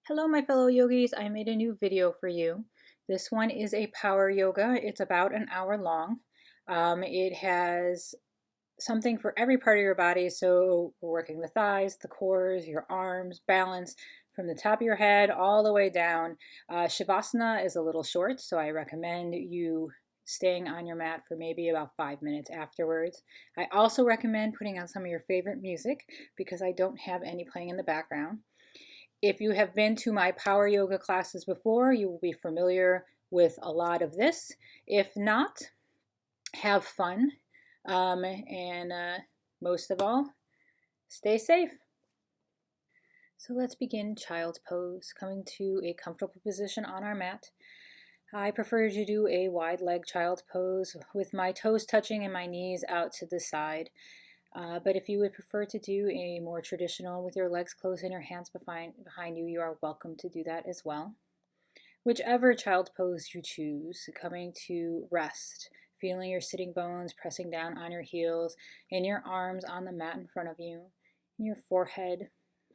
Hello my fellow yogis, I made a new video for you. This one is a power yoga. It's about an hour long. It has something for every part of your body. So we're working the thighs, the cores, your arms, balance from the top of your head all the way down. Shavasana is a little short, so I recommend you staying on your mat for maybe about 5 minutes afterwards. I also recommend putting on some of your favorite music because I don't have any playing in the background. If you have been to my power yoga classes before, you will be familiar with a lot of this. If not, have fun. And most of all, stay safe. So let's begin child's pose, coming to a comfortable position on our mat. I prefer to do a wide leg child's pose with my toes touching and my knees out to the side. But if you would prefer to do a more traditional with your legs closed and your hands behind you, you are welcome to do that as well. Whichever child's pose you choose, coming to rest, feeling your sitting bones pressing down on your heels and your arms on the mat in front of you, and your forehead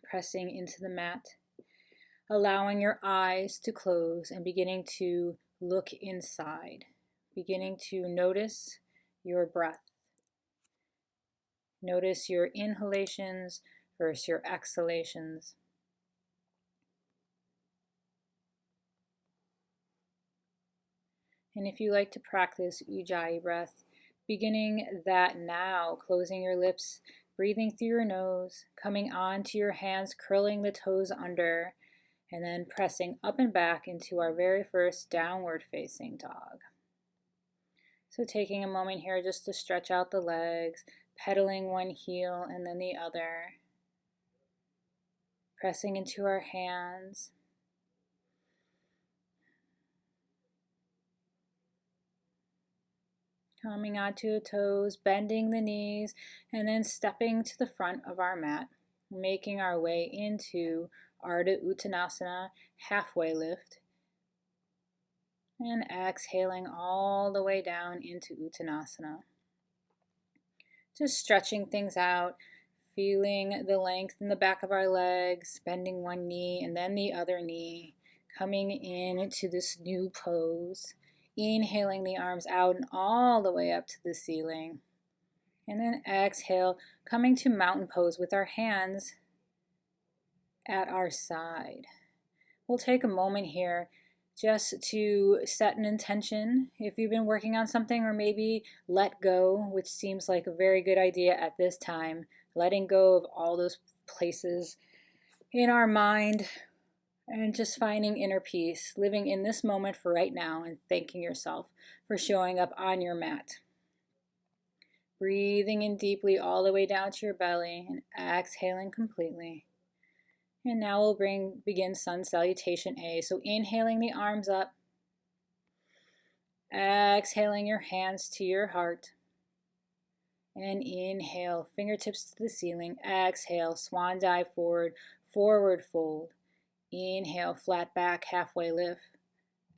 pressing into the mat, allowing your eyes to close and beginning to look inside, beginning to notice your breath. Notice your inhalations versus your exhalations. And if you like to practice Ujjayi breath, beginning that now, closing your lips, breathing through your nose, coming onto your hands, curling the toes under, and then pressing up and back into our very first downward facing dog. So taking a moment here just to stretch out the legs, pedaling one heel and then the other, pressing into our hands. Coming onto the toes, bending the knees, and then stepping to the front of our mat, making our way into Ardha Uttanasana, halfway lift, and exhaling all the way down into Uttanasana. Just stretching things out, feeling the length in the back of our legs, bending one knee and then the other knee, coming into this new pose. Inhaling the arms out and all the way up to the ceiling. And then exhale, coming to mountain pose with our hands at our side. We'll take a moment here just to set an intention. If you've been working on something, or maybe let go, which seems like a very good idea at this time, letting go of all those places in our mind and just finding inner peace, living in this moment for right now and thanking yourself for showing up on your mat. Breathing in deeply all the way down to your belly and exhaling completely. And now we'll begin Sun Salutation A. So inhaling the arms up, exhaling your hands to your heart, and inhale, fingertips to the ceiling. Exhale, swan dive forward, forward fold. Inhale, flat back, halfway lift.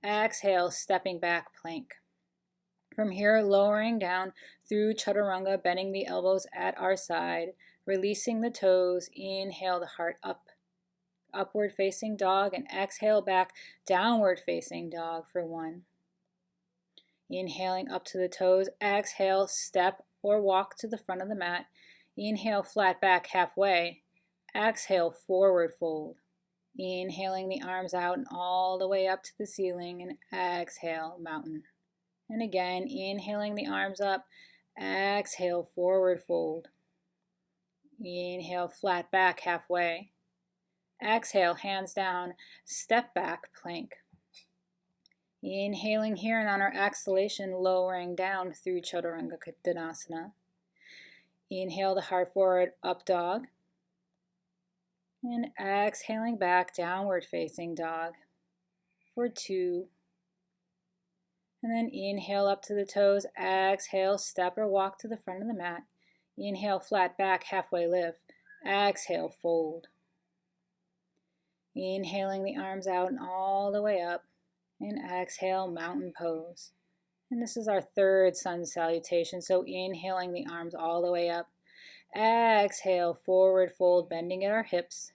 Exhale, stepping back, plank. From here, lowering down through Chaturanga, bending the elbows at our side, releasing the toes. Inhale the heart up, upward facing dog, and exhale back, downward facing dog for one. Inhaling up to the toes, exhale, step or walk to the front of the mat. Inhale, flat back, halfway. Exhale, forward fold. Inhaling the arms out and all the way up to the ceiling, and exhale, mountain. And again, inhaling the arms up, exhale, forward fold. Inhale, flat back, halfway. Exhale, hands down, step back, plank. Inhaling here, and on our exhalation, lowering down through Chaturanga Uttanasana. Inhale the heart forward, up dog. And exhaling back, downward facing dog for two. And then inhale up to the toes, exhale, step or walk to the front of the mat. Inhale, flat back, halfway lift. Exhale, fold. Inhaling the arms out and all the way up. And exhale, mountain pose. And this is our third sun salutation. So inhaling the arms all the way up. Exhale, forward fold, bending at our hips.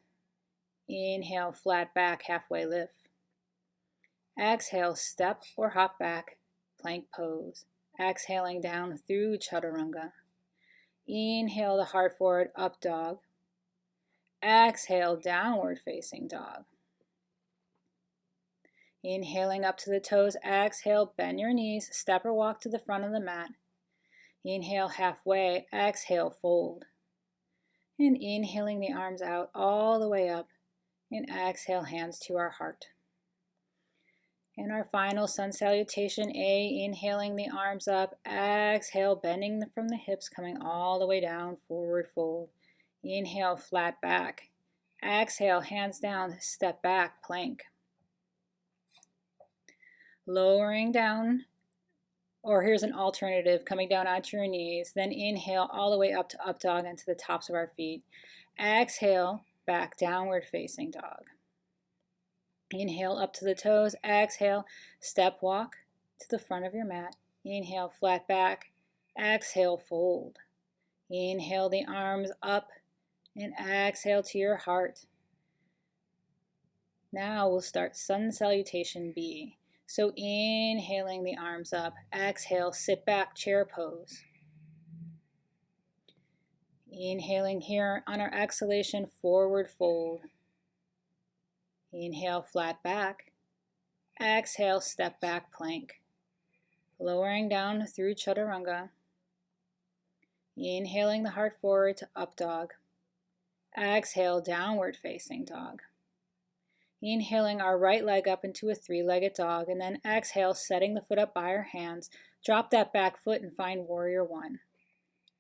Inhale, flat back, halfway lift. Exhale, step or hop back, plank pose. Exhaling down through chaturanga. Inhale the heart forward, up dog. Exhale, downward facing dog. Inhaling up to the toes, exhale, bend your knees, step or walk to the front of the mat. Inhale halfway, exhale, fold. And inhaling the arms out all the way up, and exhale, hands to our heart. And our final sun salutation, A, inhaling the arms up, exhale, bending from the hips, coming all the way down, forward fold. Inhale, flat back. Exhale, hands down, step back, plank. Lowering down, or here's an alternative, coming down onto your knees, then inhale all the way up to up dog and to the tops of our feet. Exhale, back, downward facing dog. Inhale up to the toes, exhale, step walk to the front of your mat. Inhale, flat back, exhale, fold. Inhale the arms up and exhale to your heart. Now we'll start sun salutation B. So inhaling the arms up, exhale, sit back, chair pose. Inhaling here on our exhalation, forward fold. Inhale, flat back. Exhale, step back, plank. Lowering down through chaturanga. Inhaling the heart forward to up dog. Exhale, downward facing dog. Inhaling our right leg up into a three-legged dog, and then exhale, setting the foot up by our hands. Drop that back foot and find warrior one.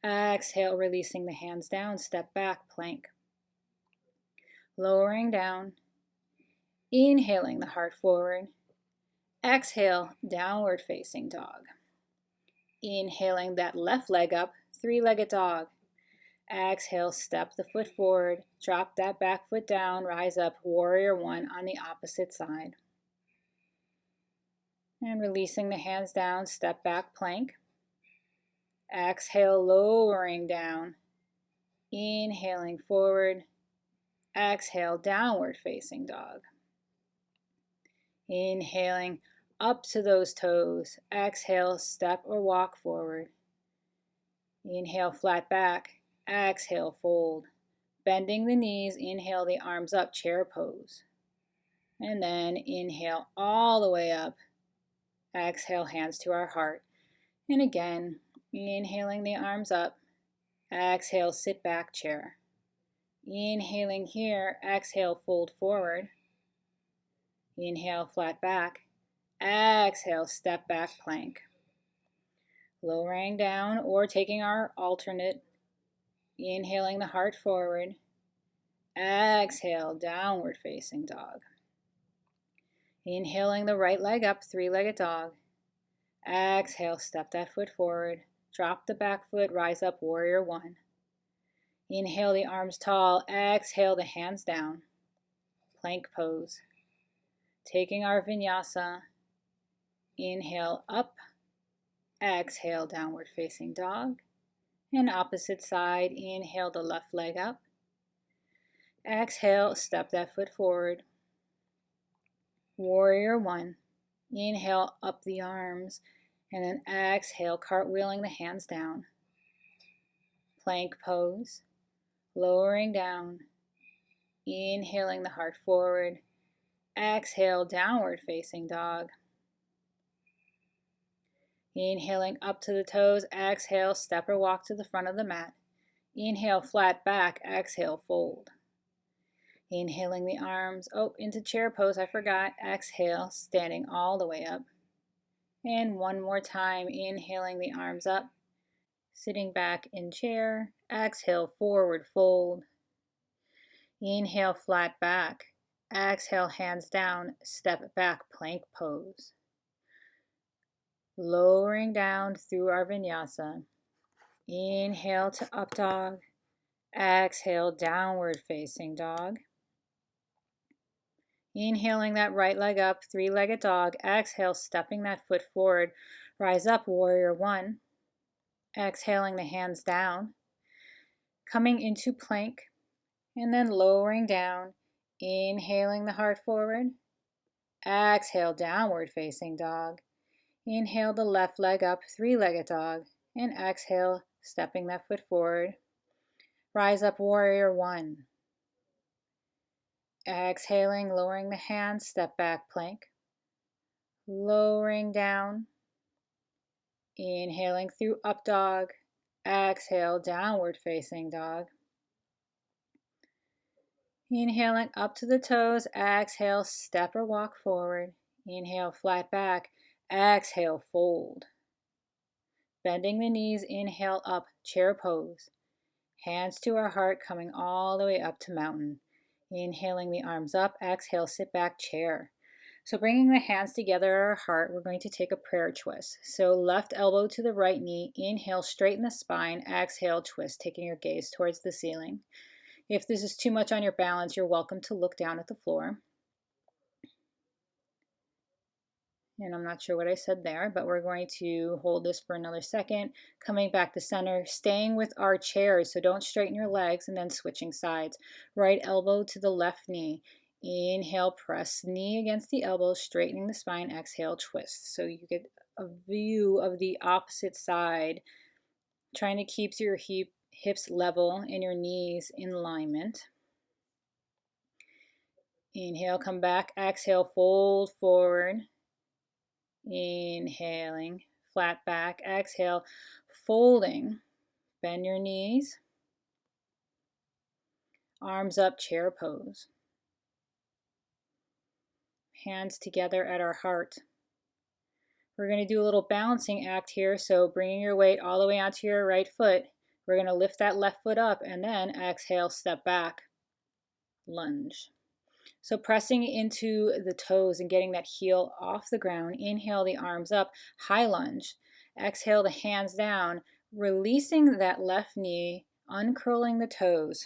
Exhale, releasing the hands down, step back, plank. Lowering down. Inhaling the heart forward. Exhale, downward facing dog. Inhaling that left leg up, three-legged dog. Exhale, step the foot forward, drop that back foot down, rise up, warrior one on the opposite side. And releasing the hands down, step back, plank. Exhale, lowering down. Inhaling forward. Exhale, downward facing dog. Inhaling up to those toes. Exhale, step or walk forward. Inhale, flat back. Exhale, fold. Bending the knees, inhale the arms up, chair pose. And then inhale all the way up. Exhale, hands to our heart. And again, inhaling the arms up. Exhale, sit back, chair. Inhaling here, exhale, fold forward. Inhale, flat back. Exhale, step back, plank. Lowering down or taking our alternate. Inhaling the heart forward. Exhale, downward facing dog. Inhaling the right leg up, three-legged dog. Exhale, step that foot forward. Drop the back foot, rise up, warrior one. Inhale the arms tall. Exhale the hands down. Plank pose. Taking our vinyasa. Inhale up. Exhale, downward facing dog. And opposite side, inhale the left leg up. Exhale, step that foot forward. Warrior one. Inhale up the arms, and then exhale, cartwheeling the hands down. Plank pose. Lowering down. Inhaling the heart forward. Exhale, downward facing dog. Inhaling up to the toes, exhale, step or walk to the front of the mat. Inhale, flat back, exhale, fold. Inhaling the arms, into chair pose, I forgot. Exhale, standing all the way up. And one more time, inhaling the arms up, sitting back in chair. Exhale, forward fold. Inhale, flat back. Exhale, hands down, step back, plank pose. Lowering down through our vinyasa. Inhale to up dog. Exhale, downward facing dog. Inhaling that right leg up, three-legged dog. Exhale, stepping that foot forward. Rise up, warrior one. Exhaling the hands down. Coming into plank. And then lowering down. Inhaling the heart forward. Exhale, downward facing dog. Inhale the left leg up, three-legged dog. And exhale, stepping that foot forward. Rise up, warrior one. Exhaling, lowering the hands, step back plank. Lowering down. Inhaling through up dog. Exhale, downward facing dog. Inhaling up to the toes. Exhale, step or walk forward. Inhale, flat back. Exhale, fold. Bending the knees, inhale up, chair pose. Hands to our heart, coming all the way up to mountain. Inhaling the arms up, exhale, sit back, chair. So bringing the hands together at our heart, we're going to take a prayer twist. So left elbow to the right knee, inhale, straighten the spine, exhale, twist, taking your gaze towards the ceiling. If this is too much on your balance, you're welcome to look down at the floor. And I'm not sure what I said there, but we're going to hold this for another second, coming back to center, staying with our chairs, so don't straighten your legs, and then switching sides. Right elbow to the left knee. Inhale, press knee against the elbow, straightening the spine, exhale, twist. So you get a view of the opposite side, trying to keep your hips level and your knees in alignment. Inhale, come back, exhale, fold forward. Inhaling, flat back, exhale, folding, bend your knees, arms up, chair pose. Hands together at our heart. We're going to do a little balancing act here, so bringing your weight all the way onto your right foot. We're going to lift that left foot up and then exhale, step back, lunge. So pressing into the toes and getting that heel off the ground. Inhale the arms up, high lunge. Exhale the hands down, releasing that left knee, uncurling the toes,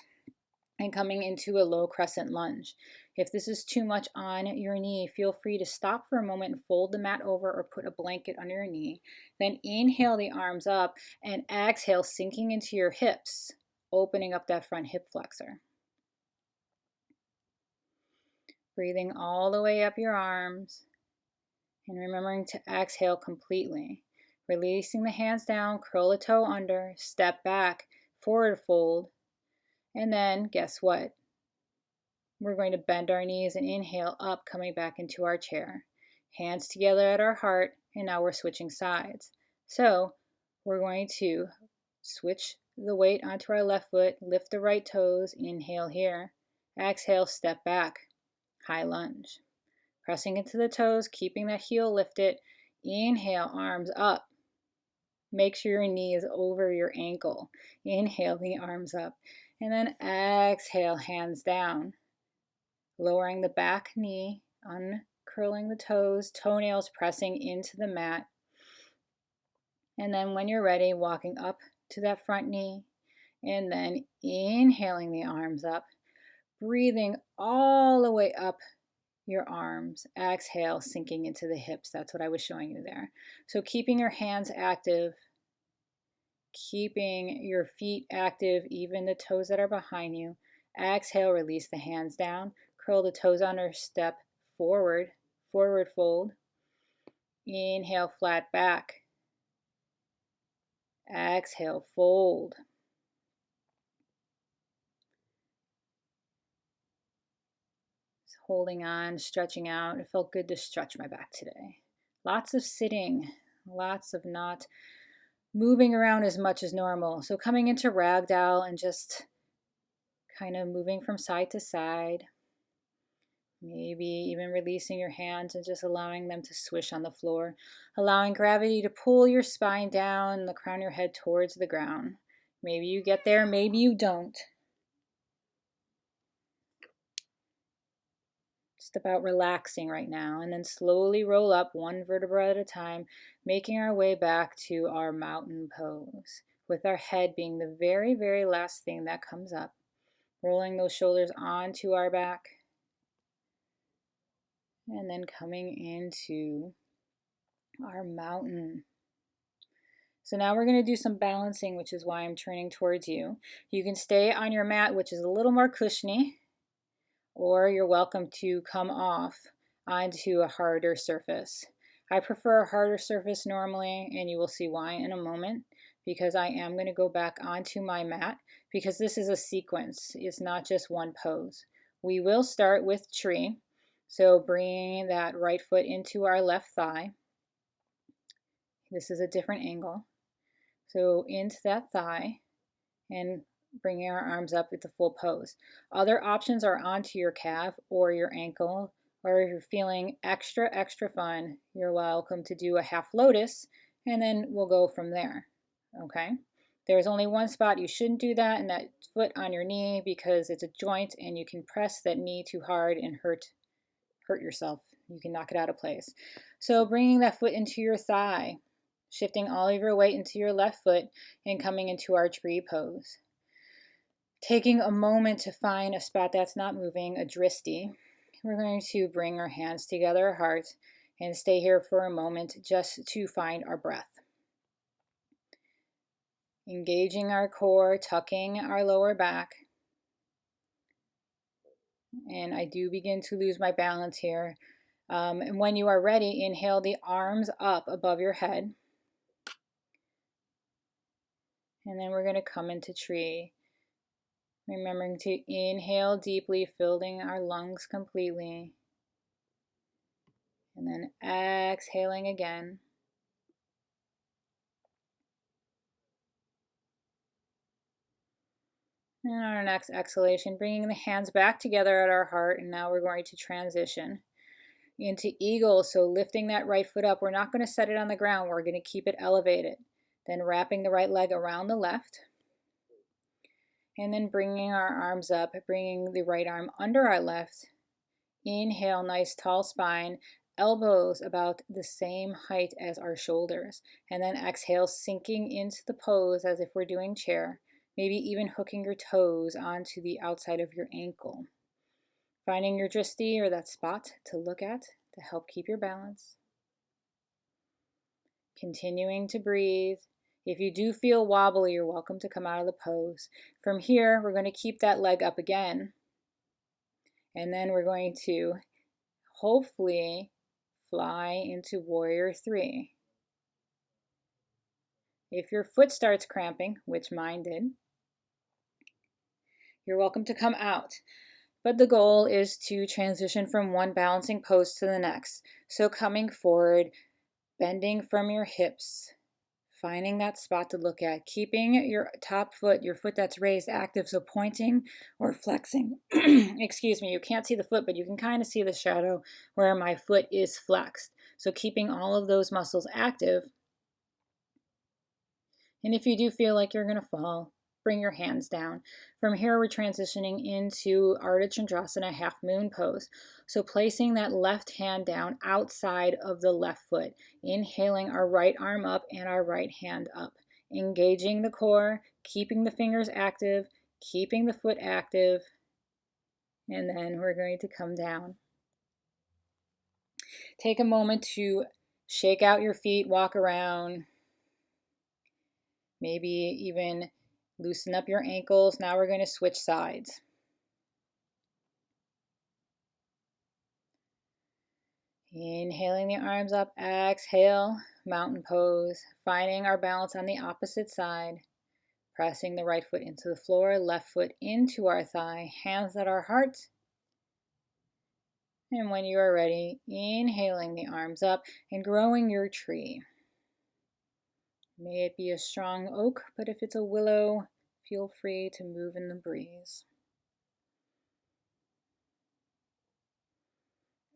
and coming into a low crescent lunge. If this is too much on your knee, feel free to stop for a moment and fold the mat over or put a blanket under your knee. Then inhale the arms up and exhale, sinking into your hips, opening up that front hip flexor. Breathing all the way up your arms and remembering to exhale completely. Releasing the hands down, curl a toe under, step back, forward fold, and then guess what? We're going to bend our knees and inhale up, coming back into our chair. Hands together at our heart, and now we're switching sides. So we're going to switch the weight onto our left foot, lift the right toes, inhale here. Exhale, step back. High lunge. Pressing into the toes, keeping that heel lifted. Inhale, arms up. Make sure your knee is over your ankle. Inhale the arms up. And then exhale, hands down. Lowering the back knee, uncurling the toes, toenails pressing into the mat. And then when you're ready, walking up to that front knee. And then inhaling the arms up. Breathing all the way up your arms. Exhale, sinking into the hips. That's what I was showing you there. So keeping your hands active, keeping your feet active, even the toes that are behind you. Exhale, release the hands down. Curl the toes under, step forward, forward fold. Inhale, flat back. Exhale, fold. Holding on, stretching out. It felt good to stretch my back today. Lots of sitting, lots of not moving around as much as normal. So coming into ragdoll and just kind of moving from side to side. Maybe even releasing your hands and just allowing them to swish on the floor. Allowing gravity to pull your spine down and the crown of your head towards the ground. Maybe you get there, maybe you don't. Just about relaxing right now, and then slowly roll up one vertebra at a time, making our way back to our mountain pose, with our head being the very, very last thing that comes up. Rolling those shoulders onto our back, and then coming into our mountain. So now we're going to do some balancing, which is why I'm turning towards you. You can stay on your mat, which is a little more cushiony, or you're welcome to come off onto a harder surface. I prefer a harder surface normally, and you will see why in a moment, because I am going to go back onto my mat because this is a sequence. It's not just one pose. We will start with tree, so bringing that right foot into our left thigh. This is a different angle. So into that thigh and bringing our arms up with the full pose. Other options are onto your calf or your ankle, or if you're feeling extra fun, you're welcome to do a half lotus, and then we'll go from there, okay? There's only one spot you shouldn't do that, and that foot on your knee, because it's a joint and you can press that knee too hard and hurt yourself. You can knock it out of place. So bringing that foot into your thigh, shifting all of your weight into your left foot and coming into our tree pose. Taking a moment to find a spot that's not moving, a dristi. We're going to bring our hands together, our heart, and stay here for a moment just to find our breath. Engaging our core, tucking our lower back. And I do begin to lose my balance here. And when you are ready, inhale the arms up above your head. And then we're going to come into tree. Remembering to inhale deeply, filling our lungs completely. And then exhaling again. And on our next exhalation, bringing the hands back together at our heart. And now we're going to transition into eagle. So lifting that right foot up. We're not going to set it on the ground. We're going to keep it elevated. Then wrapping the right leg around the left. And then bringing our arms up, bringing the right arm under our left. Inhale, nice tall spine, elbows about the same height as our shoulders. And then exhale, sinking into the pose as if we're doing chair. Maybe even hooking your toes onto the outside of your ankle. Finding your dristi, or that spot to look at to help keep your balance. Continuing to breathe. If you do feel wobbly, you're welcome to come out of the pose. From here, we're going to keep that leg up again. And then we're going to hopefully fly into warrior 3. If your foot starts cramping, which mine did, you're welcome to come out. But the goal is to transition from one balancing pose to the next. So coming forward, bending from your hips, finding that spot to look at, keeping your top foot, your foot that's raised, active, so pointing or flexing. Excuse me, you can't see the foot, but you can kind of see the shadow where my foot is flexed. So keeping all of those muscles active. And if you do feel like you're going to fall, bring your hands down. From here, we're transitioning into Ardha Chandrasana, half moon pose. So placing that left hand down outside of the left foot. Inhaling our right arm up and our right hand up. Engaging the core, keeping the fingers active, keeping the foot active. And then we're going to come down. Take a moment to shake out your feet, walk around. Maybe even loosen up your ankles. Now we're going to switch sides. Inhaling the arms up, exhale, mountain pose. Finding our balance on the opposite side. Pressing the right foot into the floor, left foot into our thigh, hands at our heart. And when you are ready, inhaling the arms up and growing your tree. May it be a strong oak, but if it's a willow, feel free to move in the breeze.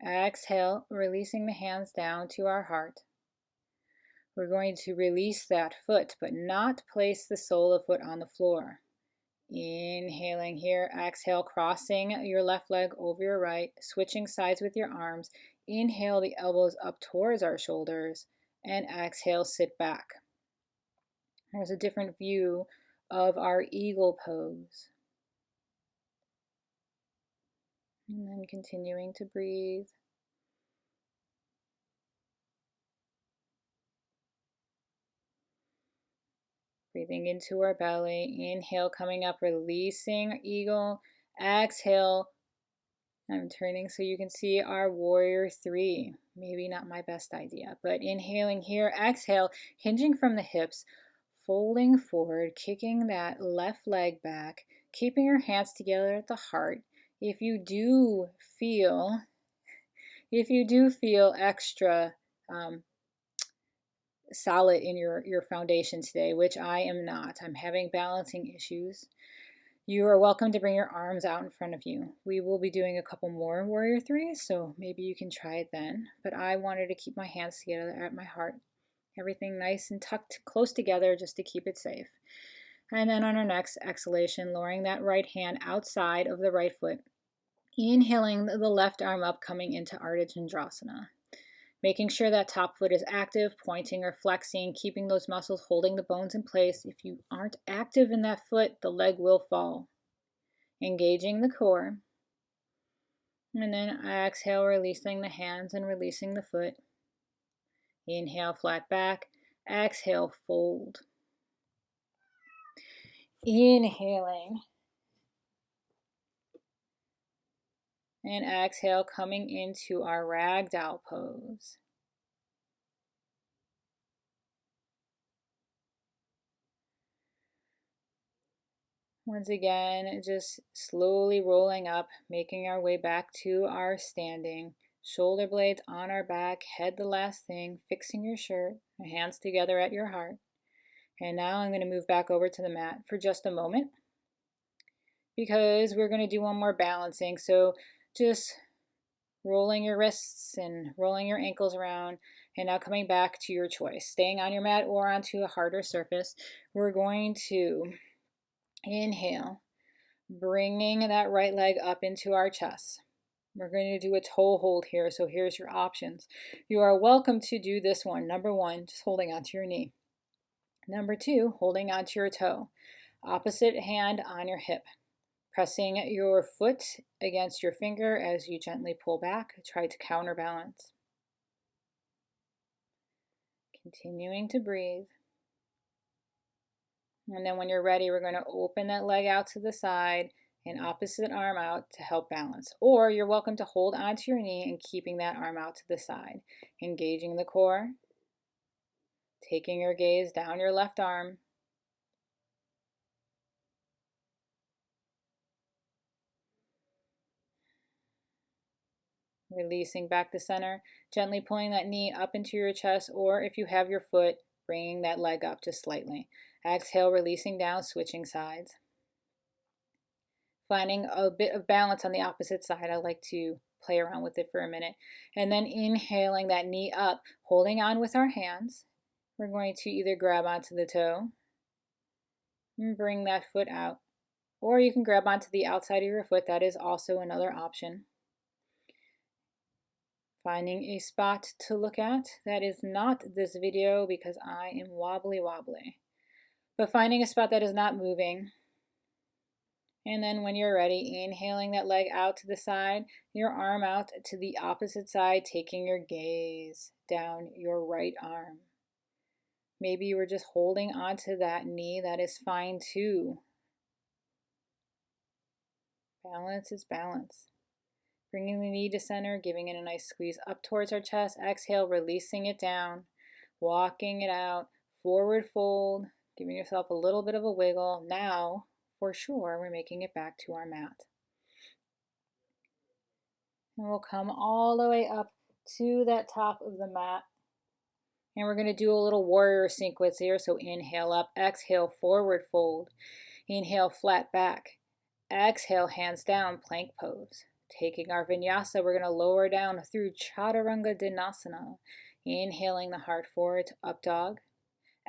Exhale, releasing the hands down to our heart. We're going to release that foot, but not place the sole of the foot on the floor. Inhaling here, exhale, crossing your left leg over your right, switching sides with your arms. Inhale the elbows up towards our shoulders, and exhale, sit back. There's a different view of our eagle pose. And then continuing to breathe. Breathing into our belly. Inhale, coming up, releasing eagle. Exhale, I'm turning so you can see our warrior three. Maybe not my best idea, but inhaling here, exhale, hinging from the hips, folding forward, kicking that left leg back, keeping your hands together at the heart. If you do feel extra solid in your foundation today, which I am not, I'm having balancing issues, you are welcome to bring your arms out in front of you. We will be doing a couple more warrior threes, so maybe you can try it then. But I wanted to keep my hands together at my heart. Everything nice and tucked close together just to keep it safe. And then on our next exhalation, lowering that right hand outside of the right foot. Inhaling the left arm up, coming into Ardha Chandrasana. Making sure that top foot is active, pointing or flexing, keeping those muscles holding the bones in place. If you aren't active in that foot, the leg will fall. Engaging the core. And then exhale, releasing the hands and releasing the foot. Inhale, flat back. Exhale, fold. Inhaling. And exhale, coming into our ragdoll pose. Once again, just slowly rolling up, making our way back to our standing. Shoulder blades on our back, head the last thing, fixing your shirt, hands together at your heart. And now I'm going to move back over to the mat for just a moment because we're going to do one more balancing. So just rolling your wrists and rolling your ankles around, and now coming back to your choice, staying on your mat or onto a harder surface. We're going to inhale, bringing that right leg up into our chest. We're going to do a toe hold here, so here's your options. You are welcome to do this one. Number one, just holding onto your knee. Number two, holding onto your toe. Opposite hand on your hip. Pressing your foot against your finger as you gently pull back. Try to counterbalance. Continuing to breathe. And then when you're ready, we're going to open that leg out to the side and opposite arm out to help balance. Or you're welcome to hold onto your knee and keeping that arm out to the side. Engaging the core. Taking your gaze down your left arm. Releasing back to center, gently pulling that knee up into your chest, or if you have your foot, bringing that leg up just slightly. Exhale, releasing down, switching sides. Finding a bit of balance on the opposite side. I like to play around with it for a minute. And then inhaling that knee up, holding on with our hands. We're going to either grab onto the toe and bring that foot out, or you can grab onto the outside of your foot. That is also another option. Finding a spot to look at. That is not this video because I am wobbly. But finding a spot that is not moving. And then when you're ready, inhaling that leg out to the side, your arm out to the opposite side, taking your gaze down your right arm. Maybe you were just holding onto that knee. That is fine too. Balance is balance. Bringing the knee to center, giving it a nice squeeze up towards our chest. Exhale, releasing it down, walking it out, forward fold, giving yourself a little bit of a wiggle. Now, for sure, we're making it back to our mat. And we'll come all the way up to that top of the mat. And we're going to do a little warrior sequence here. So inhale up, exhale, forward fold. Inhale, flat back. Exhale, hands down, plank pose. Taking our vinyasa, we're going to lower down through Chaturanga Dhanasana. Inhaling the heart forward to up dog.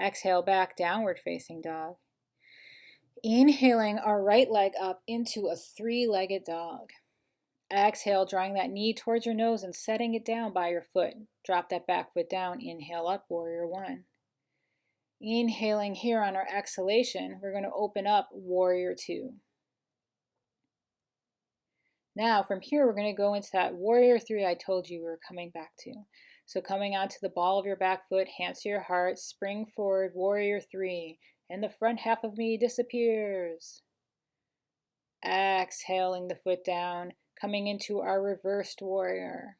Exhale, back, downward facing dog. Inhaling our right leg up into a three-legged dog. Exhale, drawing that knee towards your nose and setting it down by your foot. Drop that back foot down. Inhale up, warrior one. Inhaling here on our exhalation, we're going to open up warrior two. Now from here, we're going to go into that warrior three I told you we were coming back to. So coming onto the ball of your back foot, hands to your heart, spring forward, warrior three, and the front half of me disappears. Exhaling the foot down, coming into our reversed warrior.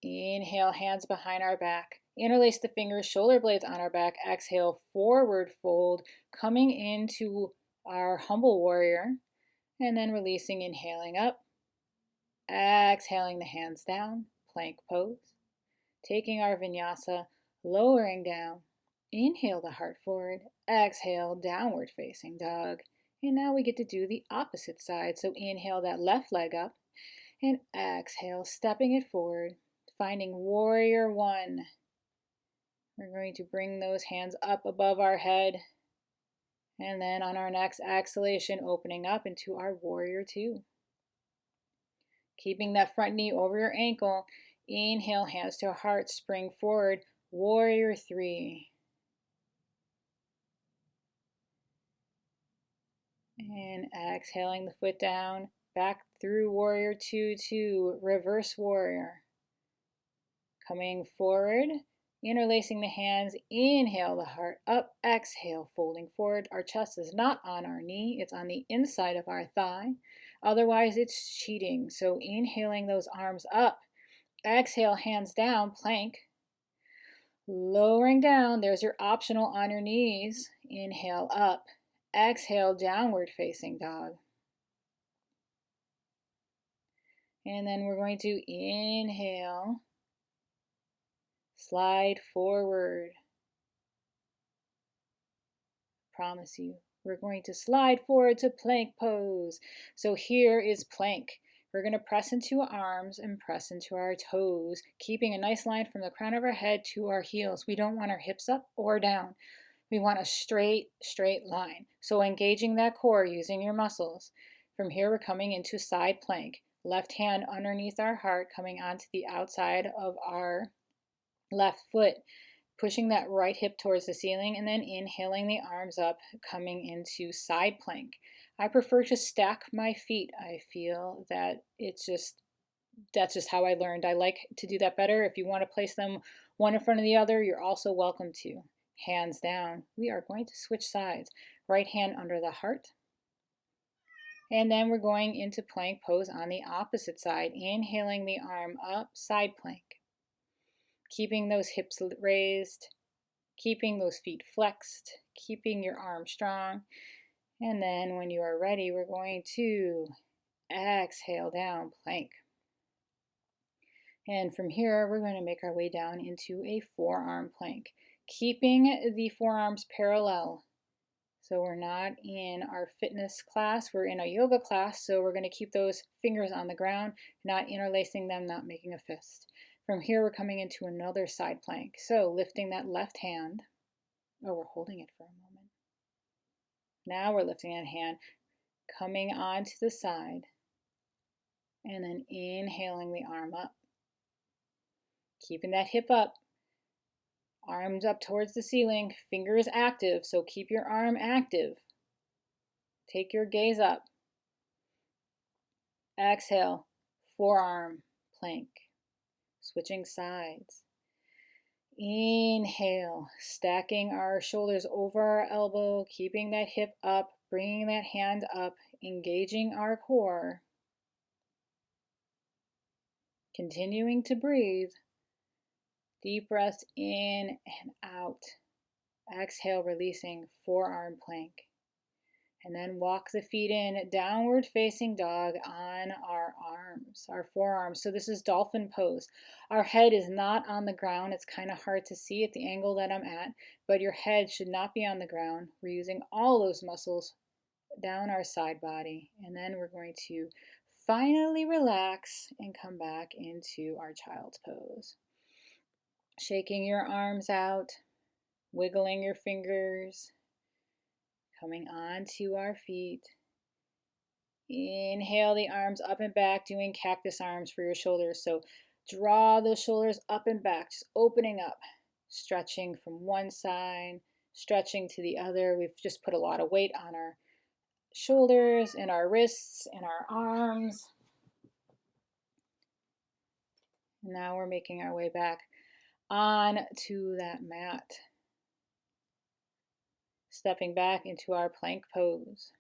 Inhale, hands behind our back. Interlace the fingers, shoulder blades on our back. Exhale, forward fold, coming into our humble warrior. And then releasing, inhaling up. Exhaling the hands down, plank pose. Taking our vinyasa, lowering down. Inhale the heart forward. Exhale, downward facing dog. And now we get to do the opposite side. So inhale that left leg up. And exhale, stepping it forward. Finding warrior one. We're going to bring those hands up above our head. And then on our next exhalation, opening up into our warrior two. Keeping that front knee over your ankle. Inhale, hands to heart, spring forward. Warrior three. And exhaling the foot down. Back through warrior two to reverse warrior. Coming forward, interlacing the hands, inhale the heart up, exhale, folding forward. Our chest is not on our knee, it's on the inside of our thigh. Otherwise, it's cheating. So inhaling those arms up, exhale, hands down, plank. Lowering down, there's your optional on your knees. Inhale up, exhale, downward facing dog. And then we're going to inhale. Slide forward. Promise you, we're going to slide forward to plank pose. So here is plank. We're going to press into our arms and press into our toes, keeping a nice line from the crown of our head to our heels. We don't want our hips up or down. We want a straight line. So engaging that core using your muscles. From here, we're coming into side plank. Left hand underneath our heart, coming onto the outside of our left foot, pushing that right hip towards the ceiling, and then inhaling the arms up, coming into side plank. I prefer to stack my feet. I feel that that's just how I learned. I like to do that better. If you want to place them one in front of the other, you're also welcome to. Hands down. We are going to switch sides. Right hand under the heart. And then we're going into plank pose on the opposite side. Inhaling the arm up, side plank. Keeping those hips raised, keeping those feet flexed, keeping your arms strong. And then when you are ready, we're going to exhale down, plank. And from here, we're going to make our way down into a forearm plank, keeping the forearms parallel. So we're not in our fitness class, we're in a yoga class, so we're going to keep those fingers on the ground, not interlacing them, not making a fist. From here, we're coming into another side plank. So lifting that left hand. Oh, we're holding it for a moment. Now we're lifting that hand, coming onto the side, and then inhaling the arm up. Keeping that hip up. Arms up towards the ceiling, fingers active, so keep your arm active. Take your gaze up. Exhale, forearm plank. Switching sides. Inhale, stacking our shoulders over our elbow, keeping that hip up, bringing that hand up, engaging our core. Continuing to breathe. Deep breaths in and out. Exhale, releasing, forearm plank. And then walk the feet in, downward facing dog on our arms, our forearms. So this is dolphin pose. Our head is not on the ground. It's kind of hard to see at the angle that I'm at, but your head should not be on the ground. We're using all those muscles down our side body. And then we're going to finally relax and come back into our child's pose. Shaking your arms out, wiggling your fingers, coming onto our feet. Inhale the arms up and back, doing cactus arms for your shoulders. So draw those shoulders up and back, just opening up, stretching from one side, stretching to the other. We've just put a lot of weight on our shoulders and our wrists and our arms. Now we're making our way back on to that mat. Stepping back into our plank pose.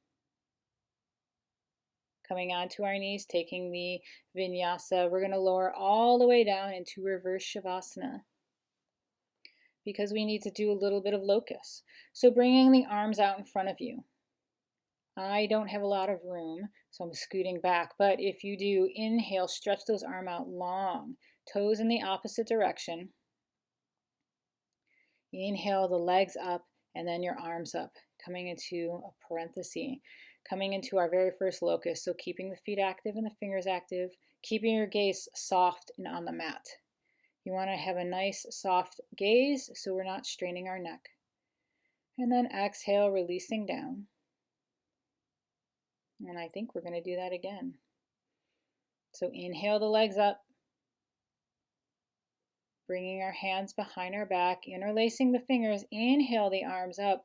Coming onto our knees, taking the vinyasa. We're going to lower all the way down into reverse shavasana because we need to do a little bit of locust. So bringing the arms out in front of you. I don't have a lot of room, so I'm scooting back. But if you do, inhale, stretch those arms out long. Toes in the opposite direction. Inhale the legs up and then your arms up, coming into a parenthesis, coming into our very first locust. So keeping the feet active and the fingers active, keeping your gaze soft and on the mat. You want to have a nice soft gaze so we're not straining our neck. And then exhale, releasing down. And I think we're going to do that again. So inhale the legs up. Bringing our hands behind our back, interlacing the fingers, inhale the arms up,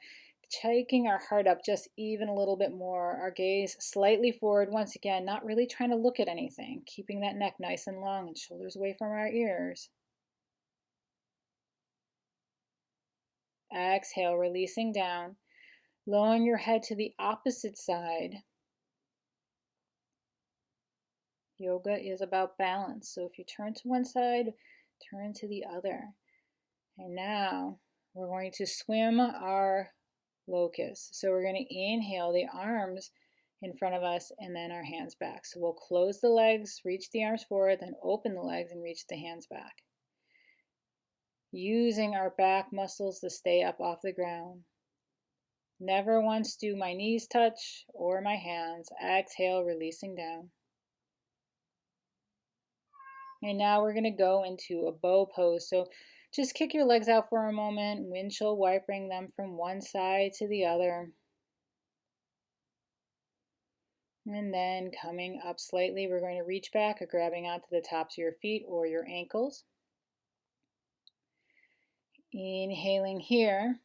taking our heart up just even a little bit more. Our gaze slightly forward, once again, not really trying to look at anything, keeping that neck nice and long and shoulders away from our ears. Exhale, releasing down, lowering your head to the opposite side. Yoga is about balance, so if you turn to one side, turn to the other. And now we're going to swim our locust. So we're going to inhale the arms in front of us and then our hands back. So we'll close the legs, reach the arms forward, then open the legs and reach the hands back. Using our back muscles to stay up off the ground. Never once do my knees touch or my hands. Exhale, releasing down. And now we're going to go into a bow pose. So just kick your legs out for a moment, windshield wipering them from one side to the other. And then coming up slightly, we're going to reach back or grabbing onto the tops of your feet or your ankles. Inhaling here.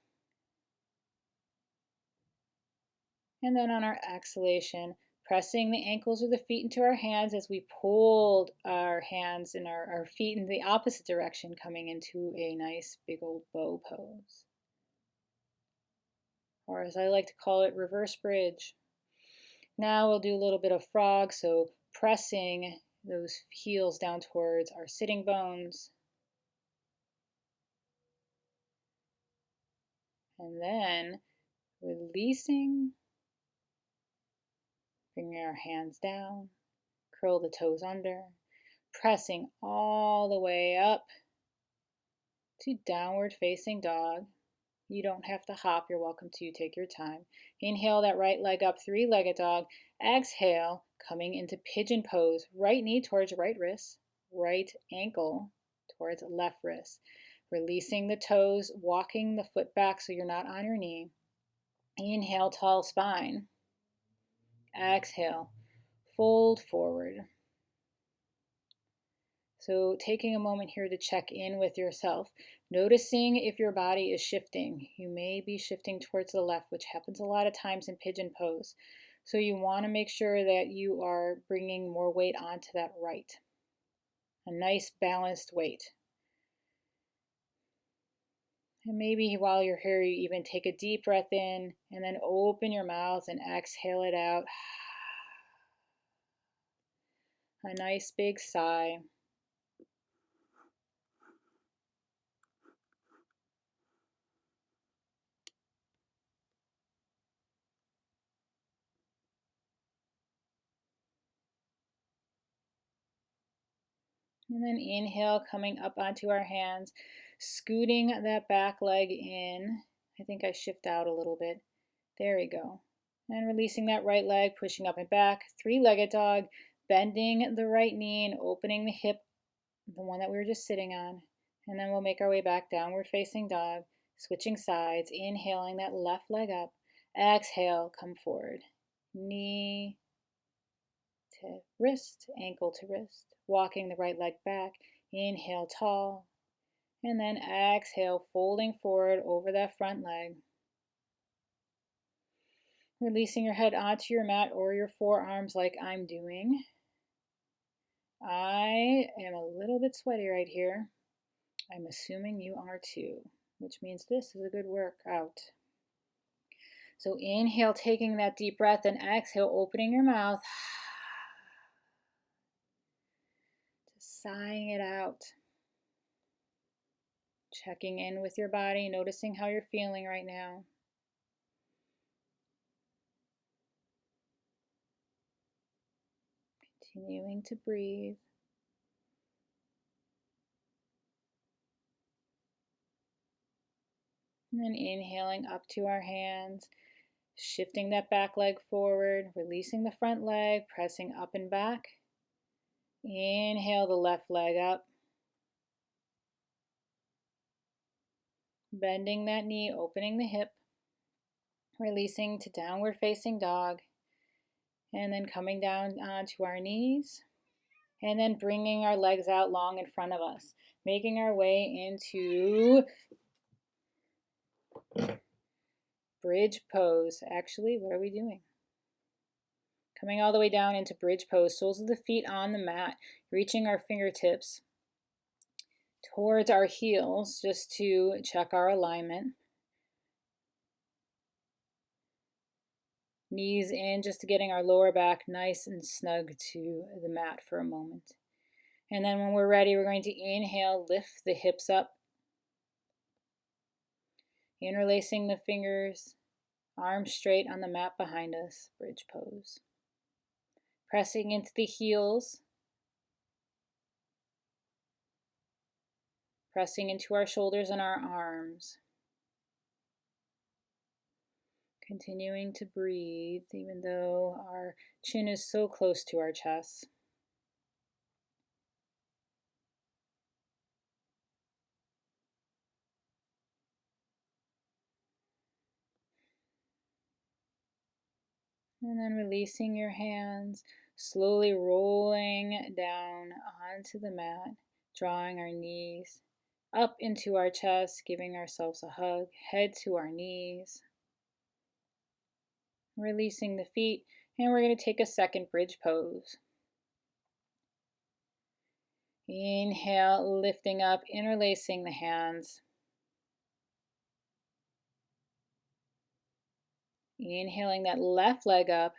And then on our exhalation, pressing the ankles or the feet into our hands as we pulled our hands and our feet in the opposite direction, coming into a nice big old bow pose. Or as I like to call it, reverse bridge. Now we'll do a little bit of frog, so pressing those heels down towards our sitting bones. And then releasing, bringing our hands down, curl the toes under, pressing all the way up to downward facing dog. You don't have to hop, you're welcome to take your time. Inhale that right leg up, three-legged dog. Exhale, coming into pigeon pose, right knee towards right wrist, right ankle towards left wrist. Releasing the toes, walking the foot back so you're not on your knee. Inhale, tall spine. Exhale, fold forward. So taking a moment here to check in with yourself, noticing if your body is shifting. You may be shifting towards the left, which happens a lot of times in pigeon pose. So you want to make sure that you are bringing more weight onto that right. A nice balanced weight. And maybe while you're here, you even take a deep breath in and then open your mouth and exhale it out. A nice big sigh. And then inhale, coming up onto our hands, scooting that back leg in. I think I shift out a little bit. There we go. And releasing that right leg, pushing up and back. Three-legged dog, bending the right knee and opening the hip, the one that we were just sitting on. And then we'll make our way back, downward facing dog, switching sides, inhaling that left leg up. Exhale, come forward. Knee to wrist, ankle to wrist. Walking the right leg back. Inhale, tall. And then exhale, folding forward over that front leg. Releasing your head onto your mat or your forearms like I'm doing. I am a little bit sweaty right here. I'm assuming you are too, which means this is a good workout. So inhale, taking that deep breath, and exhale, opening your mouth. Just sighing it out. Checking in with your body, noticing how you're feeling right now. Continuing to breathe. And then inhaling up to our hands, shifting that back leg forward, releasing the front leg, pressing up and back. Inhale the left leg up. Bending that knee, opening the hip, releasing to downward facing dog. And then coming down onto our knees. And then bringing our legs out long in front of us. Making our way into bridge pose. Actually, what are we doing? Coming all the way down into bridge pose. Soles of the feet on the mat. Reaching our fingertips towards our heels just to check our alignment. Knees in, just getting our lower back nice and snug to the mat for a moment. And then when we're ready, we're going to inhale, lift the hips up. Interlacing the fingers, arms straight on the mat behind us, bridge pose. Pressing into the heels. Pressing into our shoulders and our arms. Continuing to breathe, even though our chin is so close to our chest. And then releasing your hands, slowly rolling down onto the mat, drawing our knees up into our chest, giving ourselves a hug, head to our knees. Releasing the feet, and we're going to take a second bridge pose. Inhale, lifting up, interlacing the hands. Inhaling that left leg up,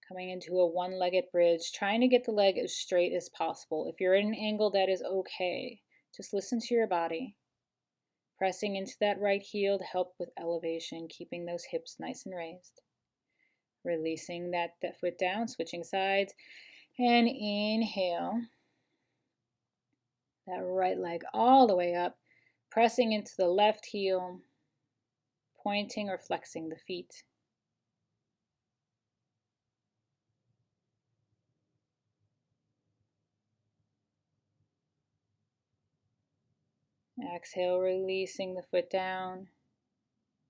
coming into a one-legged bridge, trying to get the leg as straight as possible. If you're at an angle, that is okay. Just listen to your body. Pressing into that right heel to help with elevation, keeping those hips nice and raised. Releasing that foot down, switching sides, and inhale. That right leg all the way up, pressing into the left heel, pointing or flexing the feet. Exhale, releasing the foot down,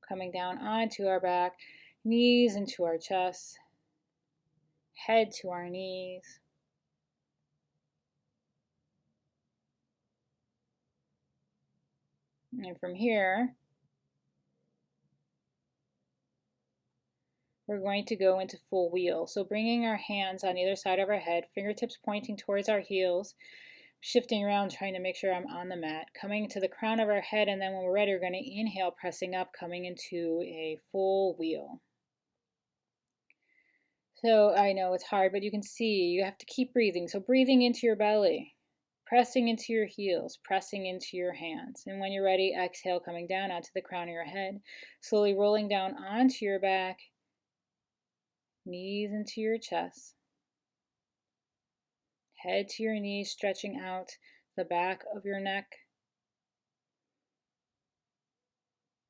coming down onto our back, knees into our chest, head to our knees. And from here, we're going to go into full wheel. So bringing our hands on either side of our head, fingertips pointing towards our heels, shifting around, trying to make sure I'm on the mat, coming to the crown of our head, and then when we're ready, we're going to inhale, pressing up, coming into a full wheel. So I know it's hard, but you can see you have to keep breathing. So breathing into your belly, pressing into your heels, pressing into your hands. And when you're ready, exhale, coming down onto the crown of your head, slowly rolling down onto your back, knees into your chest. Head to your knees, stretching out the back of your neck.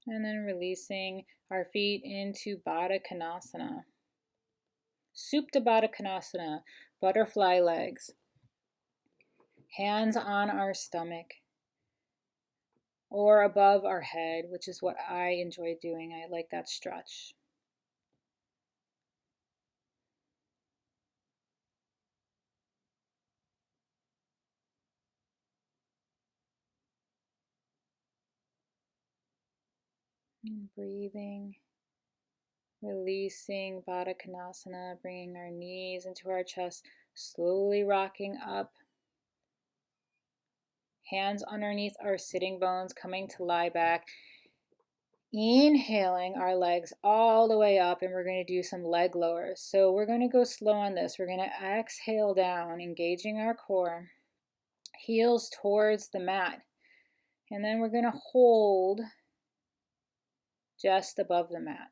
And then releasing our feet into Baddha Konasana. Supta Baddha Konasana, butterfly legs. Hands on our stomach or above our head, which is what I enjoy doing. I like that stretch. And breathing, releasing Baddha Konasana, bringing our knees into our chest, slowly rocking up. Hands underneath our sitting bones, coming to lie back. Inhaling our legs all the way up, and we're going to do some leg lowers. So we're going to go slow on this. We're going to exhale down, engaging our core. heels towards the mat. And then we're going to hold just above the mat.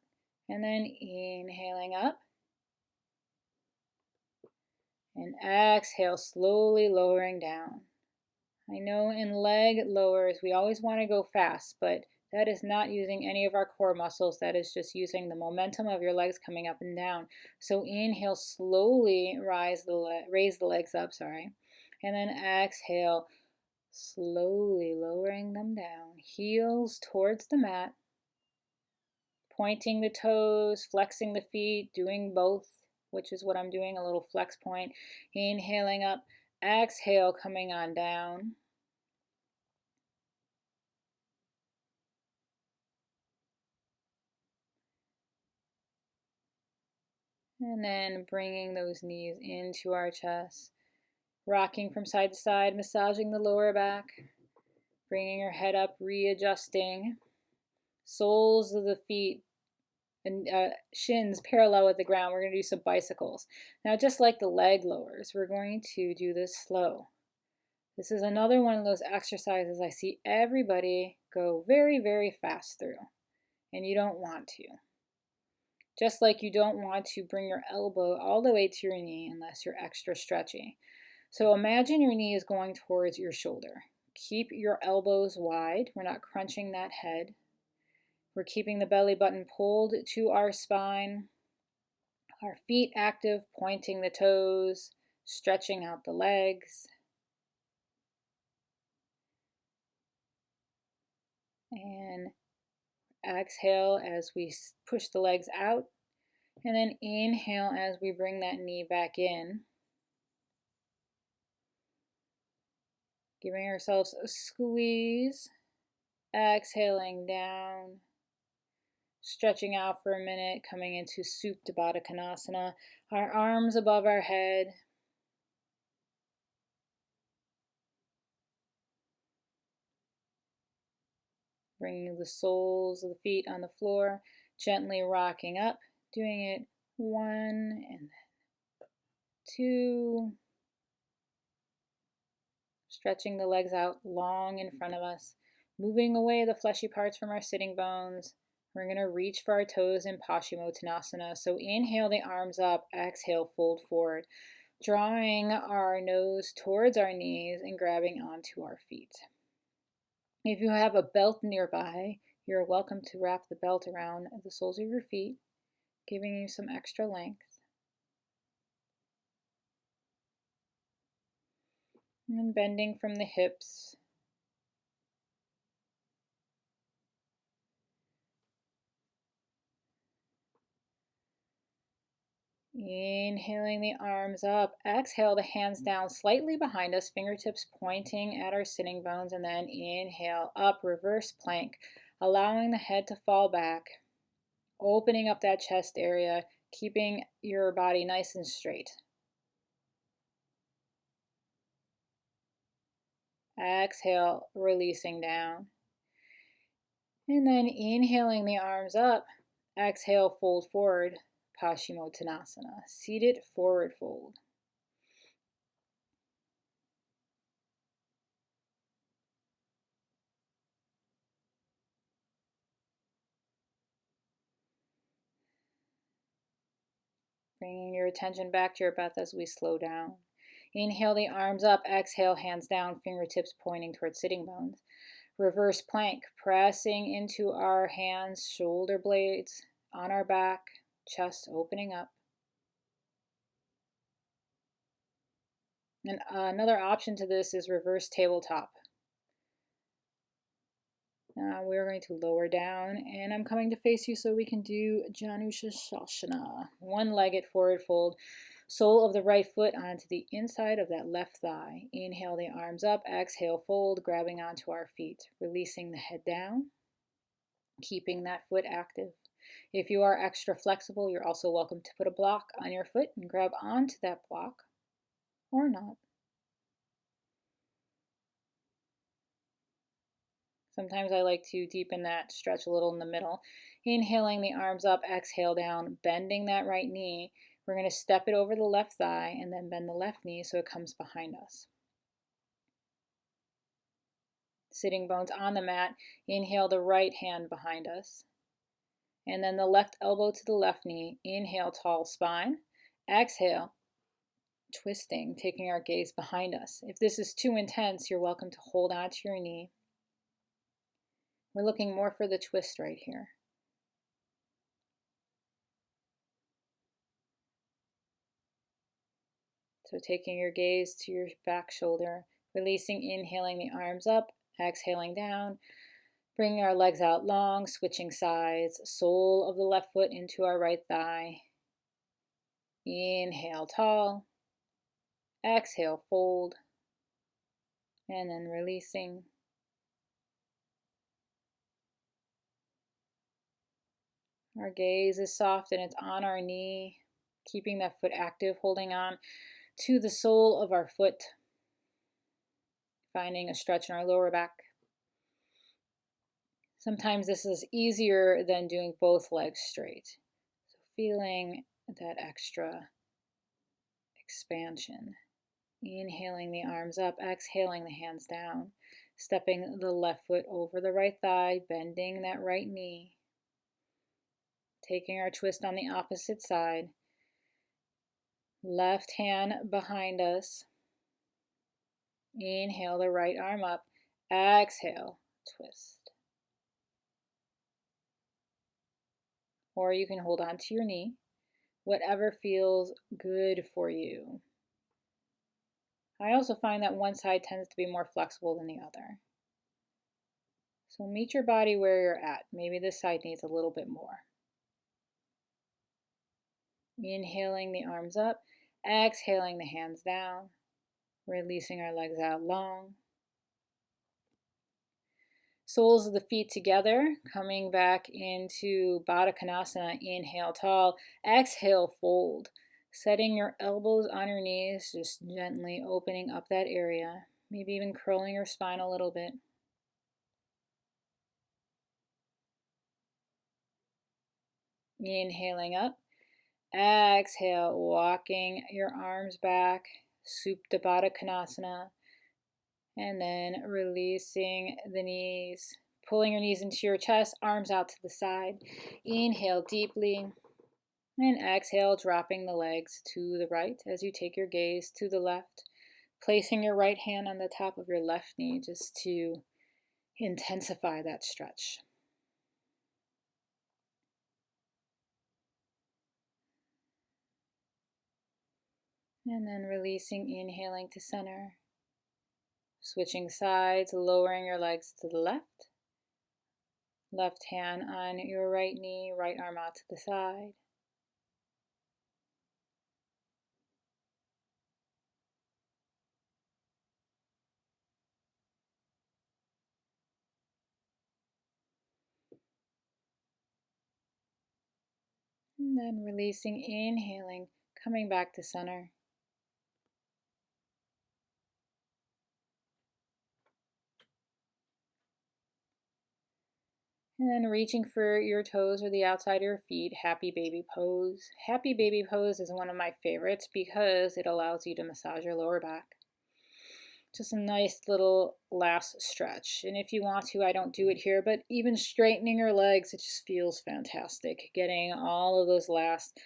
And then inhaling up. And exhale, slowly lowering down. I know in leg lowers, we always want to go fast, but that is not using any of our core muscles. That is just using the momentum of your legs coming up and down. So inhale, slowly raise the legs up, and then exhale, slowly lowering them down. Heels towards the mat, pointing the toes, flexing the feet, doing both, which is what I'm doing, a little flex point. Inhaling up, exhale, coming on down. And then bringing those knees into our chest, rocking from side to side, massaging the lower back, bringing your head up, readjusting. Soles of the feet and shins parallel with the ground. We're going to do some bicycles. Now, just like the leg lowers, we're going to do this slow. This is another one of those exercises I see everybody go very, very fast through, and you don't want to. Just like you don't want to bring your elbow all the way to your knee unless you're extra stretchy. So imagine your knee is going towards your shoulder. Keep your elbows wide. We're not crunching that head. We're keeping the belly button pulled to our spine. Our feet active, pointing the toes, stretching out the legs. And exhale as we push the legs out. And then inhale as we bring that knee back in. Giving ourselves a squeeze. Exhaling down. Stretching out for a minute, coming into Supta Baddha Konasana. Our arms above our head. Bringing the soles of the feet on the floor, gently rocking up, doing it 1 and then 2. Stretching the legs out long in front of us, moving away the fleshy parts from our sitting bones. We're going to reach for our toes in Paschimottanasana. So inhale the arms up, exhale, fold forward, drawing our nose towards our knees and grabbing onto our feet. If you have a belt nearby, you're welcome to wrap the belt around the soles of your feet, giving you some extra length. And then bending from the hips. Inhaling the arms up, exhale the hands down slightly behind us, fingertips pointing at our sitting bones, and then inhale up, reverse plank, allowing the head to fall back, opening up that chest area, keeping your body nice and straight. Exhale, releasing down. And then inhaling the arms up, exhale, fold forward, Paschimottanasana, seated forward fold. Bringing your attention back to your breath as we slow down. Inhale the arms up, exhale, hands down, fingertips pointing towards sitting bones. Reverse plank, pressing into our hands, shoulder blades on our back, chest opening up. And another option to this is reverse tabletop. Now we're going to lower down, and I'm coming to face you so we can do Janushasana. One-legged forward fold. Sole of the right foot onto the inside of that left thigh. Inhale the arms up, exhale, fold, grabbing onto our feet. Releasing the head down, keeping that foot active. If you are extra flexible, you're also welcome to put a block on your foot and grab onto that block, or not. Sometimes I like to deepen that stretch a little in the middle. Inhaling the arms up, exhale down, bending that right knee. We're going to step it over the left thigh and then bend the left knee so it comes behind us. sitting bones on the mat. Inhale the right hand behind us. And then the left elbow to the left knee. Inhale, tall spine. Exhale, twisting, taking our gaze behind us. If this is too intense, you're welcome to hold on to your knee. We're looking more for the twist right here. So taking your gaze to your back shoulder, releasing, inhaling the arms up, exhaling down, bringing our legs out long, switching sides, sole of the left foot into our right thigh. Inhale, tall. Exhale, fold. And then releasing. Our gaze is soft and it's on our knee, keeping that foot active, holding on to the sole of our foot, finding a stretch in our lower back. Sometimes this is easier than doing both legs straight. So feeling that extra expansion. Inhaling the arms up, exhaling the hands down, stepping the left foot over the right thigh, bending that right knee. Taking our twist on the opposite side. Left hand behind us. Inhale the right arm up. Exhale, twist. Or you can hold on to your knee. Whatever feels good for you. I also find that one side tends to be more flexible than the other. So meet your body where you're at. Maybe this side needs a little bit more. Inhaling the arms up, exhaling the hands down, releasing our legs out long. Soles of the feet together, coming back into Baddha Konasana. Inhale, tall. Exhale, fold. Setting your elbows on your knees, just gently opening up that area. Maybe even curling your spine a little bit. Inhaling up. Exhale, walking your arms back. Supta Baddha Konasana. And then releasing the knees, pulling your knees into your chest, arms out to the side. Inhale deeply, and exhale, dropping the legs to the right as you take your gaze to the left, placing your right hand on the top of your left knee just to intensify that stretch. And then releasing, inhaling to center. Switching sides, lowering your legs to the left. Left hand on your right knee, right arm out to the side. And then releasing, inhaling, coming back to center. And then reaching for your toes or the outside of your feet, happy baby pose. Happy baby pose is one of my favorites because it allows you to massage your lower back. Just a nice little last stretch. And if you want to, I don't do it here, but even straightening your legs, it just feels fantastic. Getting all of those last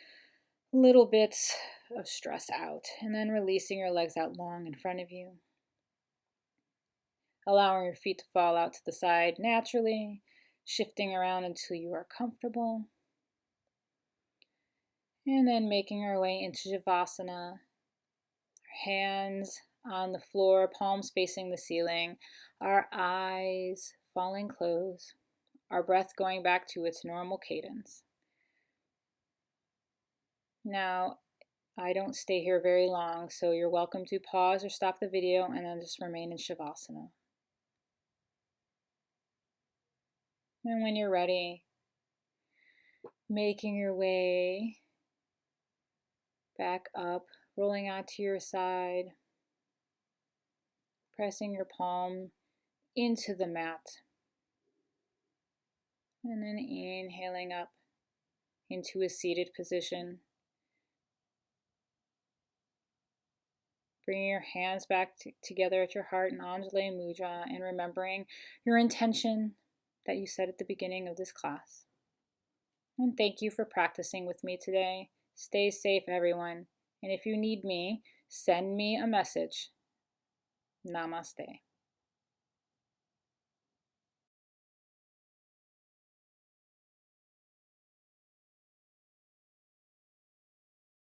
little bits of stress out. And then releasing your legs out long in front of you. Allowing your feet to fall out to the side naturally. Shifting around until you are comfortable. And then making our way into Shavasana. Our hands on the floor, palms facing the ceiling. Our eyes falling closed. Our breath going back to its normal cadence. Now, I don't stay here very long, so you're welcome to pause or stop the video and then just remain in Shavasana. And when you're ready, making your way back up, rolling onto your side, pressing your palm into the mat, and then inhaling up into a seated position. Bringing your hands back together at your heart in Anjali Mudra and remembering your intention that you said at the beginning of this class. And thank you for practicing with me today. Stay safe, everyone. And if you need me, send me a message. Namaste.